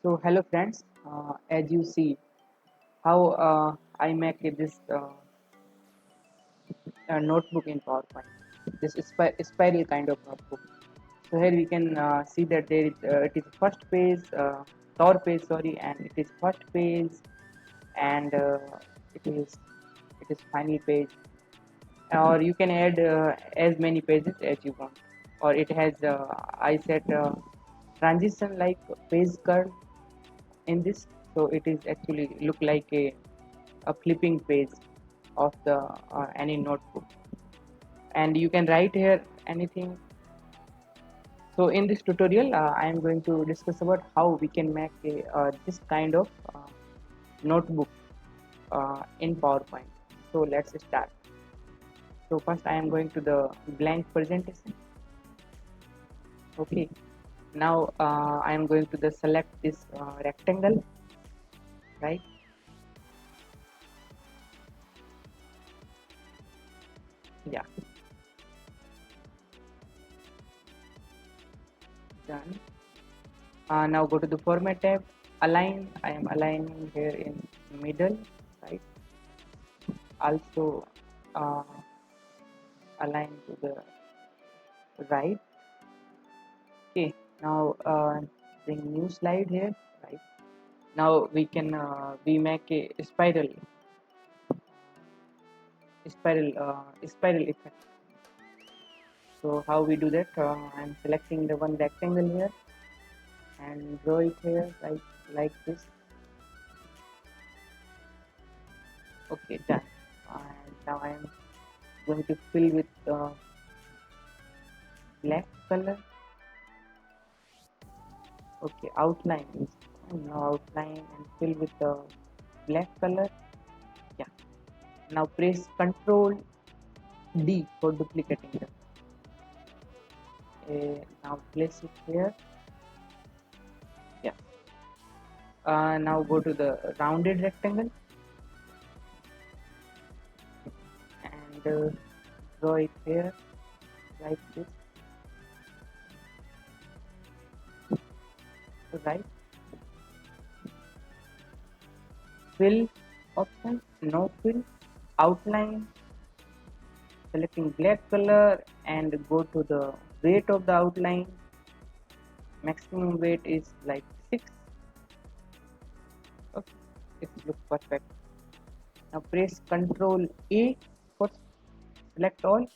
So hello friends, as you see how I make this notebook in PowerPoint, this spiral kind of notebook. So here we can see that it is first page, tower page, sorry, and it is first page, and it is it is final page, or you can add as many pages as you want, or it has I set transition like page curve in this, so it is actually look like a flipping page of the any notebook, and you can write here anything. So in this tutorial I am going to discuss about how we can make this kind of notebook in PowerPoint. So let's start. So first I am going to the blank presentation. Okay, now I am going to the select this rectangle, right? Yeah, done. Now go to the format tab, align. I am aligning here in middle, right? Also uh, align to the right. Okay, now bring new slide here, right? Now we can we make a spiral effect. So how we do that? I'm selecting the one rectangle here and draw it here like this. Okay, done. And now I am going to fill with black color. Okay, outline is now outline and fill with the black color. Yeah. Now press Control D for duplicating them. Now place it here. Yeah. Now go to the rounded rectangle and draw it here like this. Right. Fill option. No fill. Outline. Selecting black color and go to the weight of the outline. Maximum weight is like 6. Okay, it looks perfect. Now press Ctrl A for select all.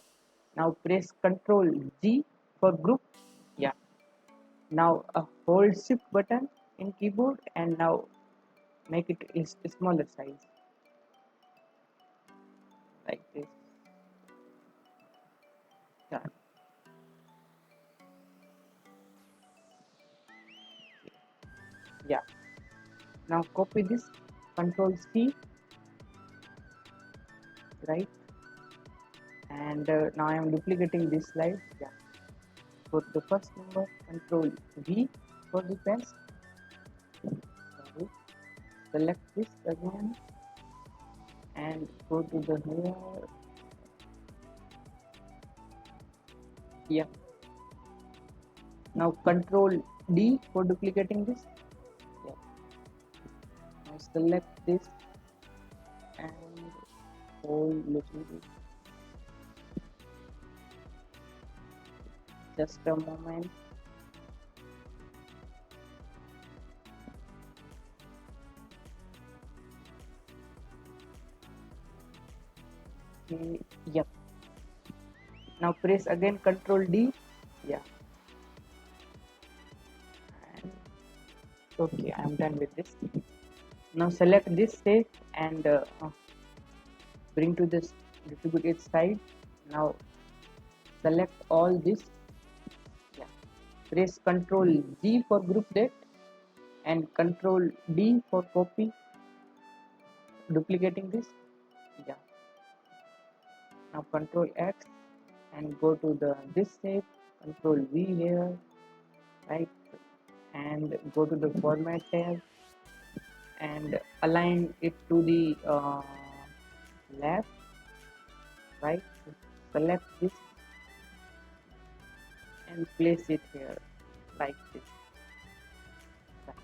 Now press Ctrl G for group. Yeah. Now hold Shift button in keyboard and now make it is smaller size like this. Yeah. Yeah. Now copy this. Ctrl C, right? And now I am duplicating this slide. Yeah. Go to the first number. Ctrl V for the paste. Sorry. Select this again and go to the here. Yeah. Now Control D for duplicating this. Yeah. Now select this and hold little bit. Just a moment. Okay. Yep. Now press again Control D. Yeah. And okay, I am done with this. Now select this shape and bring to this distributed side. Now select all this. Yeah. Press Control G for group that and Control D for copy, duplicating this. Yeah. Now Control X and go to the this shape. Control V here, right? And go to the format tab and align it to the left, right? Select this and place it here like this. Right.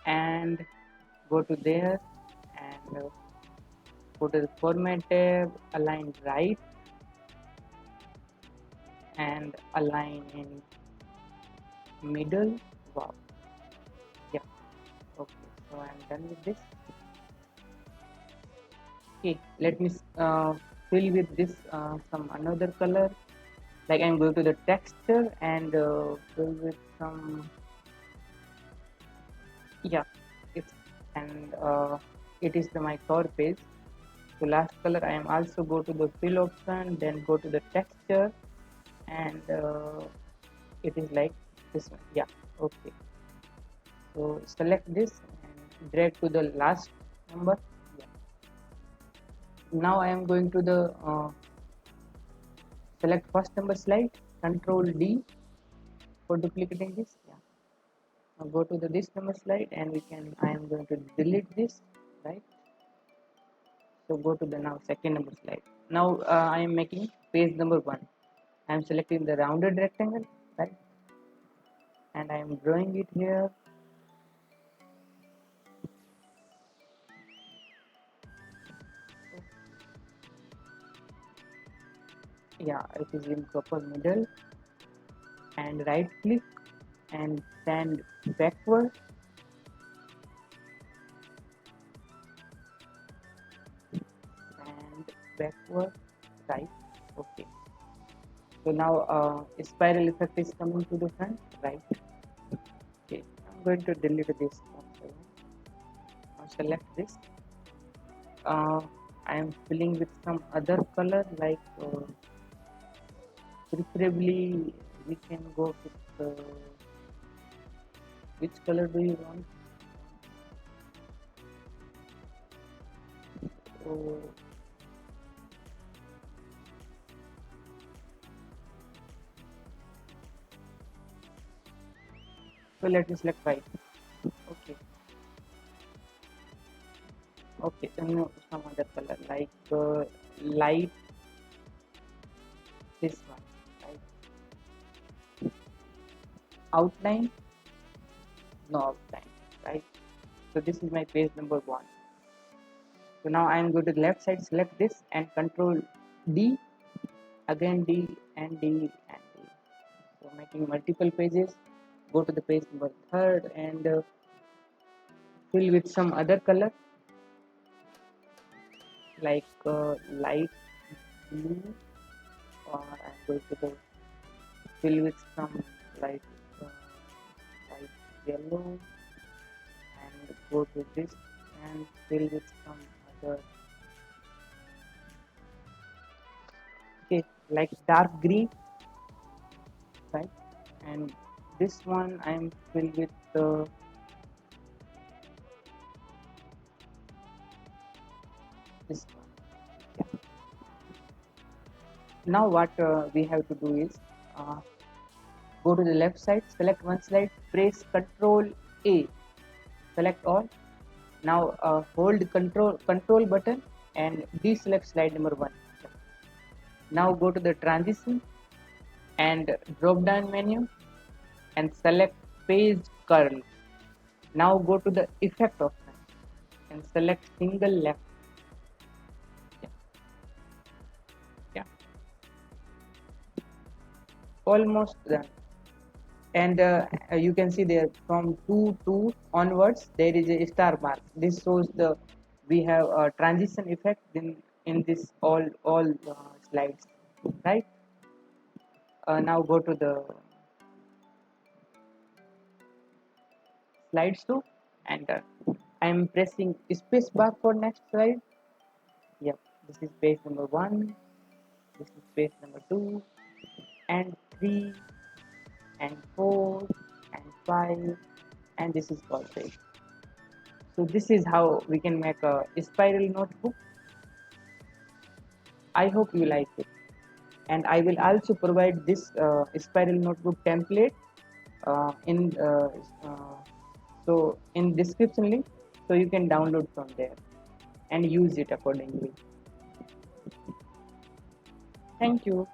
and go to there and go to the format tab, align right and align in middle. Wow, yeah, okay, so I'm done with this. Okay, let me fill with this some another color, like I'm going to the texture and fill with some, yeah, it's, and it is the my core page. So last color I am also go to the fill option, then go to the texture and it is like this one, yeah, okay. So select this and drag to the last number, yeah. Now I am going to the select first number slide, control D for duplicating this, yeah. Now go to the this number slide and we can, I am going to delete this, right? So go to the now second number slide. Now I am making page number 1. I am selecting the rounded rectangle, right, and I am drawing it here. Yeah, it is in proper middle, and right click and send backward and backward, right, okay. So now a spiral effect is coming to the front, right, okay. I'm going to delete this one. Now select this, I am filling with some other color, like preferably we can go with which color do you want? So, so let me select white. Okay, okay. So no, some other color like light, this one, right? Outline, no outline, right? So this is my page number 1. So now I am going to the left side, select this and control D, again D and D and D. So making multiple pages. Go to the page number 3rd and fill with some other color like light blue, or I'm going to the fill with some light uh, light yellow and go to this and fill with some other, okay, like dark green, right, and this one I'm filled with this one, yeah. Now what we have to do is uh, go to the left side, select one slide, press Control A, select all. Now hold control button and deselect slide number 1. Now go to the transition and drop down menu and select page curl. Now go to the effect option and select single left. Yeah, yeah, almost done. And you can see there from 2 to onwards there is a star mark. This shows the we have a transition effect in this all slides, right? Now go to the slides 2 and I am pressing space bar for next slide. Yep, this is page number 1, this is page number 2 and 3 and 4 and 5, and this is all page. So this is how we can make a spiral notebook. I hope you like it, and I will also provide this spiral notebook template in so in description link, so you can download from there and use it accordingly. Thank you.